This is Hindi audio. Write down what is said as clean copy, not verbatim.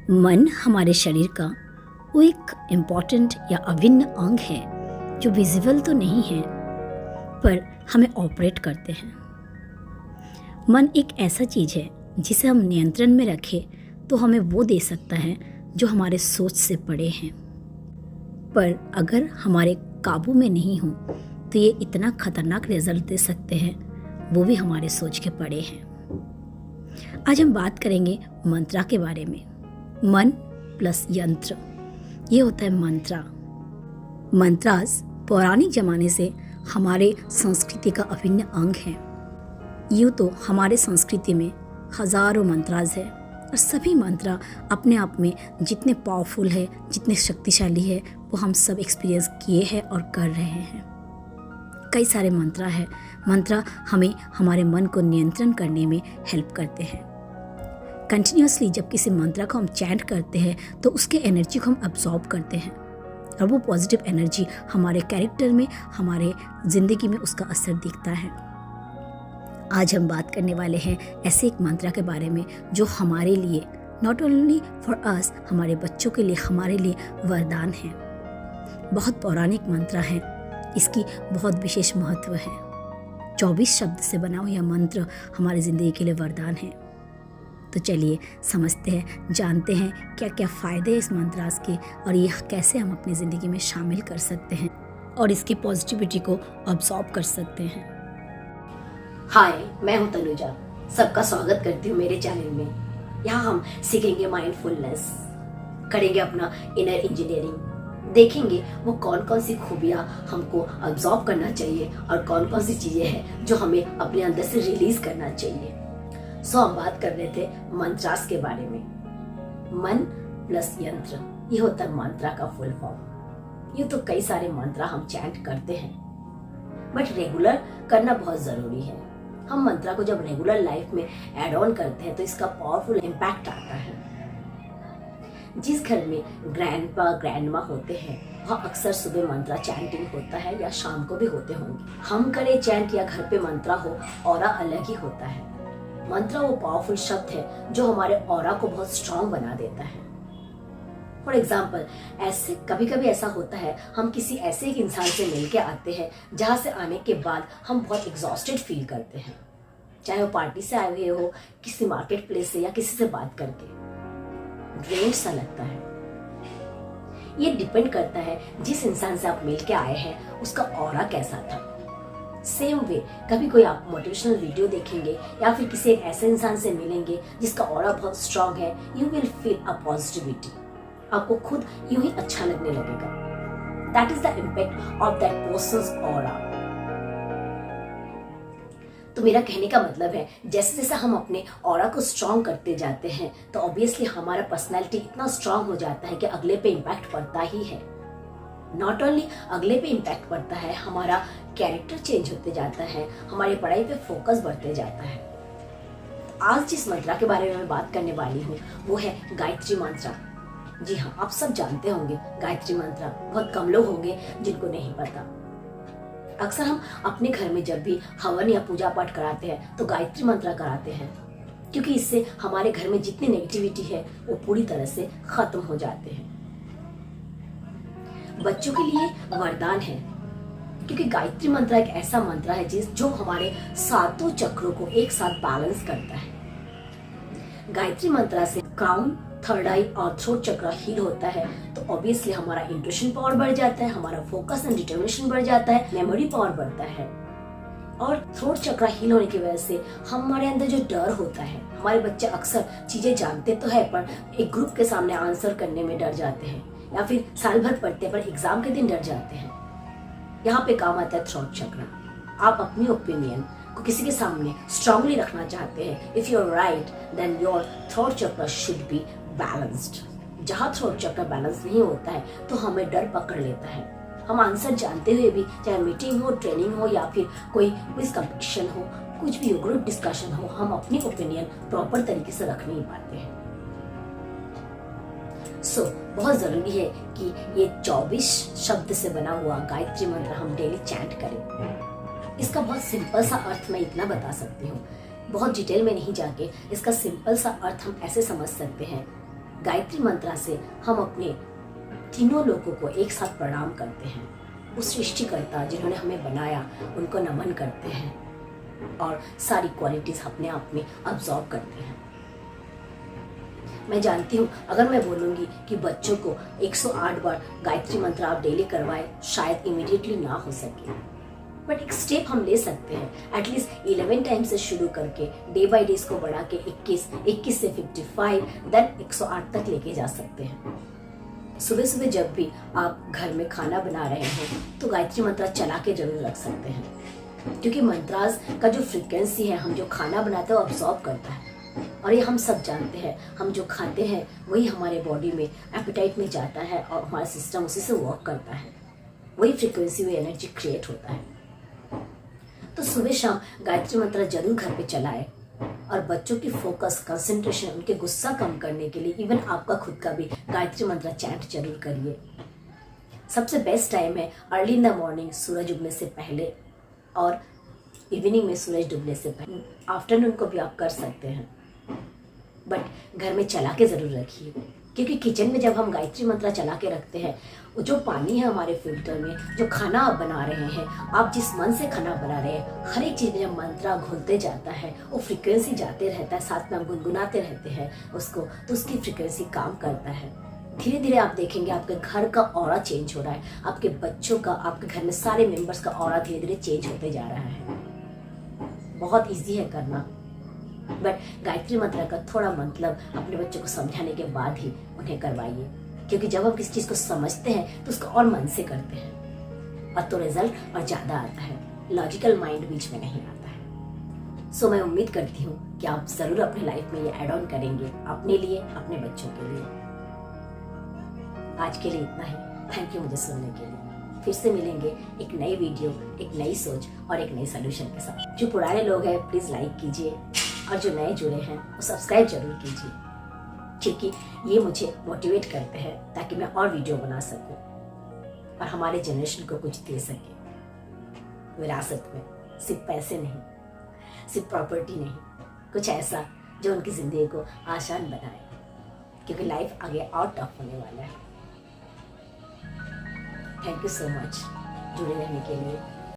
मन हमारे शरीर का वो एक इम्पॉर्टेंट या अभिन्न अंग है जो विजिबल तो नहीं है पर हमें ऑपरेट करते हैं। मन एक ऐसा चीज़ है जिसे हम नियंत्रण में रखें तो हमें वो दे सकता है जो हमारे सोच से परे हैं, पर अगर हमारे काबू में नहीं हो तो ये इतना खतरनाक रिजल्ट दे सकते हैं, वो भी हमारे सोच के परे हैं। आज हम बात करेंगे मंत्रा के बारे में। मन प्लस यंत्र, ये होता है मंत्रा। मंत्रास पौराणिक जमाने से हमारे संस्कृति का अभिन्न अंग है। यूँ तो हमारे संस्कृति में हजारों मंत्रास है और सभी मंत्रा अपने आप में जितने पावरफुल है, जितने शक्तिशाली है, वो हम सब एक्सपीरियंस किए हैं और कर रहे हैं। कई सारे मंत्रा है। मंत्रा हमें हमारे मन को नियंत्रण करने में हेल्प करते हैं। कंटिन्यूसली जब किसी मंत्रा को हम चैंट करते हैं तो उसके एनर्जी को हम अब्जॉर्ब करते हैं और वो पॉजिटिव एनर्जी हमारे कैरेक्टर में, हमारे ज़िंदगी में उसका असर दिखता है। आज हम बात करने वाले हैं ऐसे एक मंत्रा के बारे में जो हमारे लिए, नॉट ओनली फॉर अस, हमारे बच्चों के लिए, हमारे लिए वरदान है। बहुत पौराणिक मंत्रा है, इसकी बहुत विशेष महत्व है। 24 शब्द से बना हुआ यह मंत्र हमारी ज़िंदगी के लिए वरदान है। तो चलिए समझते हैं, जानते हैं क्या क्या फ़ायदे हैं इस मंत्रास के और ये कैसे हम अपनी ज़िंदगी में शामिल कर सकते हैं और इसकी पॉजिटिविटी को अब्सॉर्ब कर सकते हैं। हाय, मैं हूं तनुजा। सबका स्वागत करती हूं मेरे चैनल में। यहाँ हम सीखेंगे माइंडफुलनेस, करेंगे अपना इनर इंजीनियरिंग, देखेंगे वो कौन कौन सी खूबियाँ हमको अब्सॉर्ब करना चाहिए और कौन कौन सी चीज़ें हैं जो हमें अपने अंदर से रिलीज करना चाहिए। हम बात कर रहे थे मंत्रास के बारे में। मन प्लस यंत्र, ये होता है मंत्रा का फुल फॉर्म। ये तो कई सारे मंत्रा हम चैंट करते हैं, बट रेगुलर करना बहुत जरूरी है। हम मंत्रा को जब रेगुलर लाइफ में ऐड ऑन करते हैं तो इसका पावरफुल इम्पैक्ट आता है। जिस घर में ग्रैंडपा ग्रैंडमा होते हैं वहाँ अक्सर सुबह मंत्रा चैंटिंग होता है या शाम को भी होते होंगे। हम करें चैंट या घर पे मंत्रा हो, ऑरा अलग ही होता है। मंत्रा वो पावरफुल शब्द है जो हमारे ऑरा को बहुत स्ट्रांग बना देता है। फॉर एग्जाम्पल, ऐसे कभी कभी ऐसा होता है, हम किसी ऐसे एक इंसान से मिलके आते हैं जहाँ से आने के बाद हम बहुत एग्जॉस्टेड फील करते हैं, चाहे वो पार्टी से आए हुए हो, किसी मार्केट प्लेस से या किसी से बात करके ड्रेन सा लगता है। ये डिपेंड करता है जिस इंसान से आप मिलके आए हैं उसका ऑरा कैसा था। सेम वे कभी कोई आप मोटिवेशनल वीडियो देखेंगे या फिर किसी एक ऐसे इंसान से मिलेंगे जिसका ऑरा बहुत स्ट्रांग है, you will feel a positivity. आपको खुद यूं ही अच्छा लगने लगेगा। That is the impact of that persons aura. तो मेरा कहने का मतलब है, जैसे जैसे हम अपने ऑरा को स्ट्रांग करते जाते हैं तो ऑब्वियसली हमारा पर्सनैलिटी इतना स्ट्रांग हो जाता है कि अगले पे इम्पैक्ट पड़ता ही है। नॉट ओनली अगले पे इम्पैक्ट पड़ता है, हमारा कैरेक्टर चेंज होते जाता है, हमारी पढ़ाई पे फोकस बढ़ते जाता है। आज जिस मंत्रा के बारे में मैं बात करने वाली हूँ वो है गायत्री मंत्रा। जी हाँ, आप सब जानते होंगे गायत्री मंत्रा, बहुत कम लोग होंगे जिनको नहीं पता। अक्सर हम अपने घर में जब भी हवन या पूजा पाठ कराते हैं तो गायत्री मंत्रा कराते हैं, क्योंकि इससे हमारे घर में जितनी नेगेटिविटी है वो पूरी तरह से खत्म हो जाते हैं। बच्चों के लिए वरदान है, क्योंकि गायत्री मंत्र एक ऐसा मंत्र है जो हमारे सातों चक्रों को एक साथ बैलेंस करता है। गायत्री मंत्र से क्राउन, थर्ड आई और थ्रोट चक्र हील होता है, तो ऑब्वियसली हमारा इंट्यूशन पावर बढ़ जाता है, हमारा फोकस एंड डिटर्मिनेशन बढ़ जाता है, मेमोरी पावर बढ़ता है। और थ्रोट चक्र हील होने की वजह से हमारे अंदर जो डर होता है, हमारे बच्चे अक्सर चीजें जानते तो है पर एक ग्रुप के सामने आंसर करने में डर जाते हैं, या फिर साल भर पढ़ते पर एग्जाम के दिन डर जाते हैं। यहाँ पे काम आता है थ्रोट चक्र। आप अपनी ओपिनियन को किसी के सामने स्ट्रांगली रखना चाहते हैं, if you are right then your throat chakra should be balanced. जहाँ थ्रोट चक्र बैलेंस नहीं होता है तो हमें डर पकड़ लेता है। हम आंसर जानते हुए भी, चाहे मीटिंग हो, ट्रेनिंग हो या फिर कोई क्विज कंपटीशन हो, कुछ भी हो, ग्रुप डिस्कशन हो, हम अपनी ओपिनियन प्रॉपर तरीके से रख नहीं पाते हैं। बहुत जरूरी है कि ये 24 शब्द से बना हुआ गायत्री मंत्र हम डेली चैंट करें। इसका बहुत सिंपल सा अर्थ मैं इतना बता सकती हूँ, बहुत डिटेल में नहीं जाके इसका सिंपल सा अर्थ हम ऐसे समझ सकते हैं। गायत्री मंत्रा से हम अपने तीनों लोगों को एक साथ प्रणाम करते हैं। उस सृष्टिकर्ता जिन्होंने हमें बनाया उनको नमन करते हैं और सारी क्वालिटीज अपने आप में अब्सॉर्ब करते हैं। मैं जानती हूँ अगर मैं बोलूँगी कि बच्चों को 108 बार गायत्री मंत्र आप डेली करवाएं, शायद इमीडिएटली ना हो सके, बट एक स्टेप हम ले सकते हैं। एटलीस्ट 11 टाइम से शुरू करके डे बाय डे इसको बढ़ा के 21 से 55 देन 108 तक लेके जा सकते हैं। सुबह सुबह जब भी आप घर में खाना बना रहे हैं तो गायत्री मंत्र चला के जरूर रख सकते हैं, क्योंकि मंत्रास का जो फ्रीक्वेंसी है हम जो खाना बनाते हैं वो अब्सॉर्ब करता है। और ये हम सब जानते हैं, हम जो खाते हैं वही हमारे बॉडी में एपेटाइट में जाता है और हमारा सिस्टम उसी से वर्क करता है, वही फ्रीक्वेंसी वही एनर्जी क्रिएट होता है। तो सुबह शाम गायत्री मंत्र जरूर घर पे चलाएं और बच्चों की फोकस, कंसंट्रेशन, उनके गुस्सा कम करने के लिए इवन आपका खुद का भी गायत्री मंत्र चैंट जरूर करिए। सबसे बेस्ट टाइम है अर्ली इन द मॉर्निंग, सूरज उगने से पहले, और इवनिंग में सूरज डूबने से पहले। आफ्टरनून को भी आप कर सकते हैं, बट घर में चला के जरूर रखिए, क्योंकि किचन में जब हम गायत्री मंत्र चला के रखते हैं, वो जो पानी है हमारे फिल्टर में, जो खाना आप बना रहे हैं, आप जिस मन से खाना बना रहे हैं, हर एक चीज़ में जब मंत्र घुलते जाता है वो फ्रीक्वेंसी जाते रहता है, साथ में हम गुनगुनाते रहते हैं उसको, तो उसकी फ्रीक्वेंसी काम करता है। धीरे धीरे आप देखेंगे आपके घर का ऑरा चेंज हो रहा है, आपके बच्चों का, आपके घर में सारे मेंबर्स का ऑरा धीरे धीरे चेंज होते जा रहा है। बहुत ईजी है करना, बट गायत्री मंत्र का थोड़ा मतलब अपने बच्चों को समझाने के बाद ही उन्हें करवाइए, क्योंकि जब हम किसी चीज़ को समझते हैं तो उसको और मन से करते हैं और तो रिजल्ट और ज़्यादा आता है, लॉजिकल माइंड बीच में नहीं आता है। सो मैं उम्मीद करती हूँ कि आप ज़रूर अपने लाइफ में ये ऐड ऑन करेंगे, अपने लिए, अपने बच्चों के लिए। आज के लिए इतना ही। थैंक यू मुझे सुनने के लिए। फिर से मिलेंगे एक नई वीडियो, एक नई सोच और एक नई सोल्यूशन के साथ। जो पुराने लोग हैं प्लीज़ लाइक कीजिए और जो नए जुड़े हैं वो सब्सक्राइब जरूर कीजिए, क्योंकि ये मुझे मोटिवेट करते हैं ताकि मैं और वीडियो बना सकूं और हमारे जनरेशन को कुछ दे सके विरासत में। सिर्फ पैसे नहीं, सिर्फ प्रॉपर्टी नहीं, कुछ ऐसा जो उनकी ज़िंदगी को आसान बनाए, क्योंकि लाइफ आगे और टफ होने वाला है। थैंक यू सो मच जुड़े रहने के लिए।